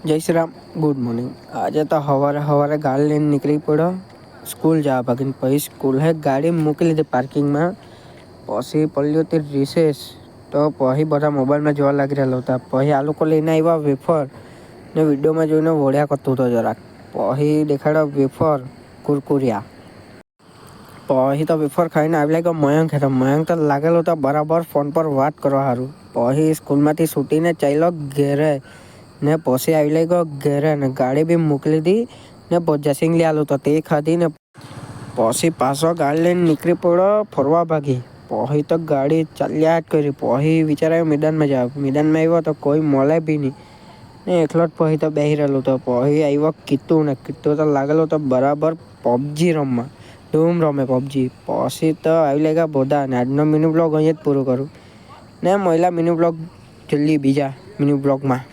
જય Shri Ram. Good morning. આજે તો સવારે ગાડી લઈને નીકળી પડ્યો સ્કૂલ જવા ભાગીને. પછી સ્કૂલે ગાડી મૂકી લીધી પાર્કિંગમાં. પછી પડ્યો તે રિસેસ. તો પછી બધા મોબાઈલમાં જોવા લાગી રહેલા હતા. પછી આ લોકો લઈને આવ્યા વેફર ને વિડીયોમાં જોઈને વળ્યા કરતું હતો જરાક. પછી દેખાડ્યો વેફર કુરકુરિયા. પછી તો વેફર ખાઈને આવી લાગ્યો મયંક હતો. મયંક તો લાગેલો હતો બરાબર ફોન પર વાત કરવા સારું. પછી સ્કૂલમાંથી છૂટીને ચાલ્યો ઘેરે ને પછી આવી લાગ્યો ઘેરે ને ગાડી બી મૂકી લીધી ને ભજીયા લઈ આવેલું તો તે ખાધી ને પછી પાછો ગાડી લઈને નીકળી પડ્યો ફરવા ભાગી. પછી તો ગાડી ચાલ્યા જ કરી. પછી વિચારાયો મેદાનમાં જાવ. મેદાનમાં આવ્યો તો કોઈ મળે બી નહીં ને એકલો જ પછી તો બેસી રહેલો હતો. પછી આવ્યો કીટુ ને કીટુ તો લાગેલો તો બરાબર પબજી રમવા. ધૂમ રમે પબજી. પછી તો આવી લાગ્યા બધા ને આજનો મિની બ્લોગ અહીંયા જ પૂરું કરું ને મળ્યા મિની બ્લોગ જલ્દી બીજા મિની બ્લોગમાં.